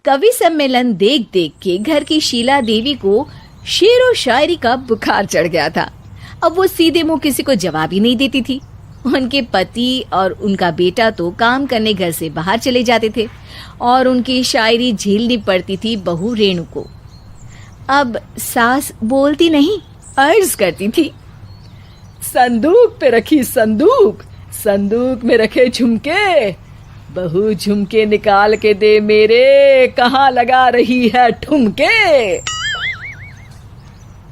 कवि सम्मेलन देख देख के घर की शीला देवी को शेरो शायरी का बुखार चढ़ गया था। अब वो सीधे मुंह किसी को जवाब ही नहीं देती थी। उनके पति और उनका बेटा तो काम करने घर से बाहर चले जाते थे और उनकी शायरी झेलनी पड़ती थी बहू रेणु को। अब सास बोलती नहीं, अर्ज करती थी, संदूक पे रखी संदूक, संदूक में रखे झुमके, बहू झुमके निकाल के दे मेरे, कहाँ लगा रही है ठुमके।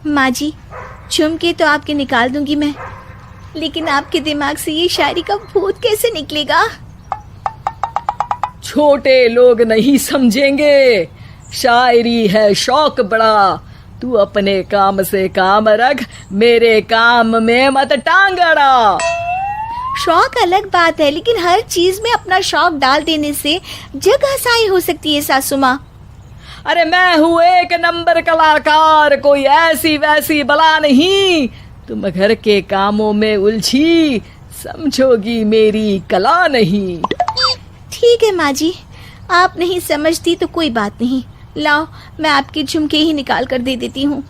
माँ जी, झुमके तो आपके निकाल दूंगी मैं, लेकिन आपके दिमाग से ये शायरी का भूत कैसे निकलेगा? छोटे लोग नहीं समझेंगे, शायरी है शौक बड़ा, तू अपने काम से काम रख, मेरे काम में मत टांग अड़ा। शौक अलग बात है, लेकिन हर चीज में अपना शौक डाल देने से जग हंसाई हो सकती है सासू माँ। अरे मैं हूँ एक नंबर कलाकार, कोई ऐसी वैसी बला नहीं, तुम घर के कामों में उलझी, समझोगी मेरी कला नहीं। ठीक है माँ जी, आप नहीं समझती तो कोई बात नहीं, लाओ मैं आपके झुमके ही निकाल कर दे देती हूँ।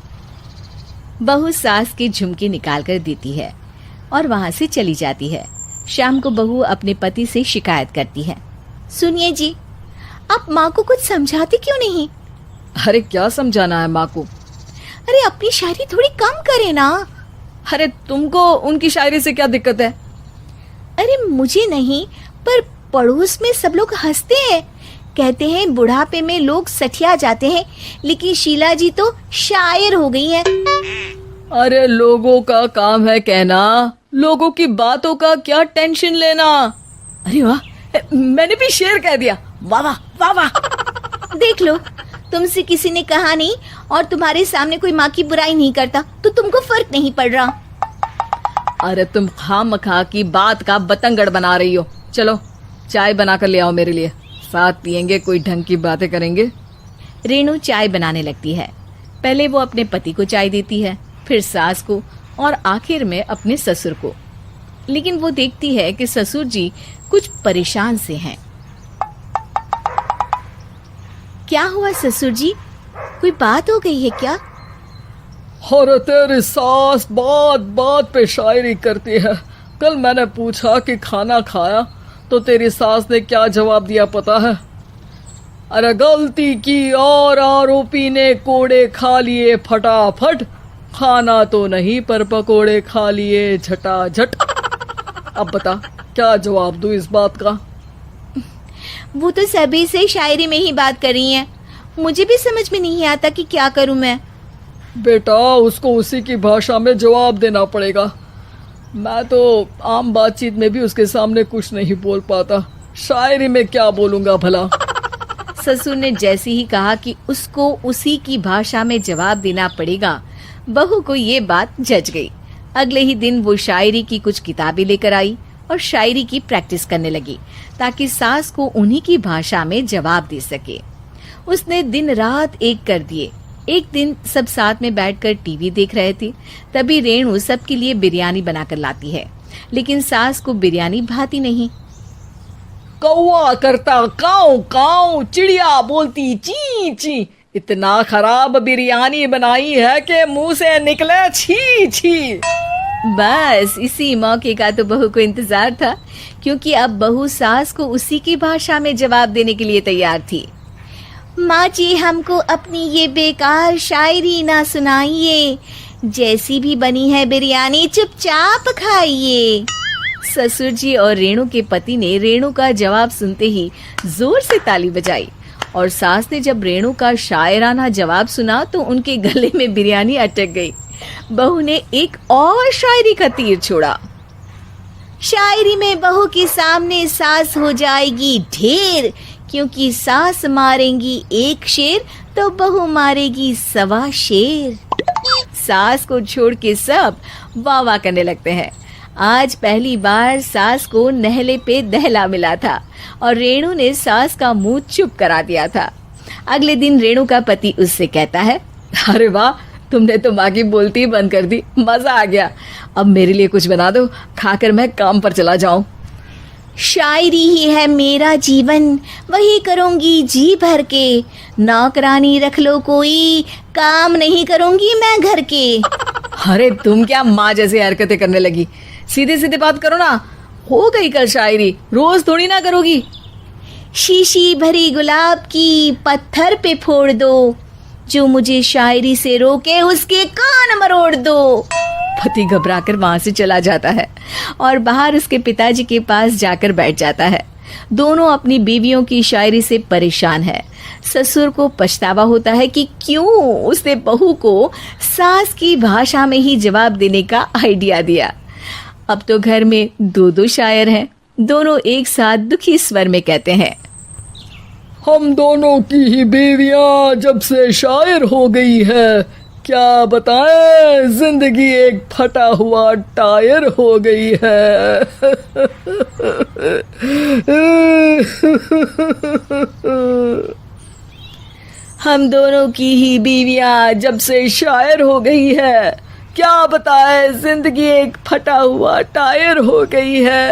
बहू सास के झुमके निकाल कर देती है और वहां से चली जाती है। शाम को बहू अपने पति से शिकायत करती है, सुनिए जी, आप माँ को कुछ समझाते क्यों नहीं? अरे क्या समझाना है माँ को? अरे अपनी शायरी थोड़ी कम करे ना। अरे तुमको उनकी शायरी से क्या दिक्कत है? अरे मुझे नहीं, पर पड़ोस में सब लोग हंसते हैं, कहते हैं बुढ़ापे में लोग सठिया जाते हैं, लेकिन शीला जी तो शायर हो गई हैं। अरे लोगों का काम है कहना, लोगों की बातों का क्या टेंशन लेना। अरे वाह, मैंने भी शेर कह दिया, वाह वाह वाह वाह। देख लो, तुमसे किसी ने कहा नहीं और तुम्हारे सामने कोई माँ की बुराई नहीं करता तो तुमको फर्क नहीं पड़ रहा। अरे तुम खामखा की बात का बतंगड़ बना रही हो। चलो चाय बना कर ले आओ मेरे लिए, साथ पियेंगे, कोई ढंग की बातें करेंगे। रेणु चाय बनाने लगती है। पहले वो अपने पति को चाय देती है, फिर सास को और आखिर में अपने ससुर को। लेकिन वो देखती है कि ससुर जी कुछ परेशान से हैं। क्या हुआ ससुर जी, कोई बात हो गई है क्या? अरे तेरी सास बात बात पे शायरी करती है। कल मैंने पूछा कि खाना खाया तो तेरी सास ने क्या जवाब दिया पता है? अरे गलती की और आरोपी ने कोड़े खा लिए फटाफट, खाना तो नहीं पर पकोड़े खा लिए झटाझट। अब बता क्या जवाब दूं इस बात का? वो तो सभी से शायरी में ही बात कर रही हैं, मुझे भी समझ में नहीं आता कि क्या करूं मैं। बेटा उसको उसी की भाषा में जवाब देना पड़ेगा। मैं तो आम बातचीत में भी उसके सामने कुछ नहीं बोल पाता, शायरी में क्या बोलूंगा भला। ससुर ने जैसे ही कहा कि उसको उसी की भाषा में जवाब देना पड़ेगा, बहू को ये बात जच गई। अगले ही दिन वो शायरी की कुछ किताबें लेकर आई और शायरी की प्रैक्टिस करने लगी ताकि सास को उन्हीं की भाषा में जवाब दे सके। उसने दिन रात एक कर दिए। एक दिन सब साथ में बैठकर टीवी देख रहे थे, तभी रेणु सबके लिए बिरयानी बनाकर लाती है, लेकिन सास को बिरयानी भाती नहीं। कौवा करता काऊ काऊ, चिड़िया बोलती ची ची, इतना खराब बिरयानी बनाई है कि मुंह से निकले छी छी। बस इसी मौके का तो बहू को इंतजार था, क्योंकि अब बहू सास को उसी की भाषा में जवाब देने के लिए तैयार थी। माँ जी, हमको अपनी ये बेकार शायरी ना सुनाइए, जैसी भी बनी है बिरयानी चुपचाप खाइए। ससुर जी और रेणु के पति ने रेणु का जवाब सुनते ही जोर से ताली बजाई और सास ने जब रेणु का शायराना जवाब सुना तो उनके गले में बिरयानी अटक गई। बहू ने एक और शायरी का तीर छोड़ा। शायरी में बहू के सामने सास हो जाएगी ढेर, क्योंकि सास मारेंगी एक शेर तो बहू मारेगी 1.25 शेर। सास को छोड़ के सब वाह वाह करने लगते हैं। आज पहली बार सास को नहले पे दहला मिला था और रेणु ने सास का मुंह चुप करा दिया था। अगले दिन रेणु का पति उससे कहता है, अरे वाह, तुमने तो माँ की बोलती बंद कर दी, मजा आ गया। अब मेरे लिए कुछ बना दो, खाकर मैं काम पर चला जाऊं। शायरी ही है मेरा जीवन, वही करूंगी जी भर के। नौकरानी रख लो कोई, काम नहीं करूंगी मैं घर के। अरे तुम क्या माँ जैसी हरकतें करने लगी, सीधे सीधे बात करो ना। हो गई कल शायरी, रोज थोड़ी ना करोगी। शीशी भरी गुलाब की पत्थर पे फोड़ दो, जो मुझे शायरी से रोके उसके कान मरोड़ दो। पति घबराकर वहां से चला जाता है और बाहर उसके पिताजी के पास जाकर बैठ जाता है। दोनों अपनी बीवियों की शायरी से परेशान है। ससुर को पछतावा होता है कि क्यों उसने बहू को सास की भाषा में ही जवाब देने का आइडिया दिया। अब तो घर में दो दो शायर हैं। दोनों एक साथ दुखी स्वर में कहते हैं, हम दोनों की ही बीवियां जब से शायर हो गई है, क्या बताएं, जिंदगी एक फटा हुआ टायर हो गई है। हम दोनों की ही बीवियां जब से शायर हो गई है, क्या बताए जिंदगी एक फटा हुआ टायर हो गई है।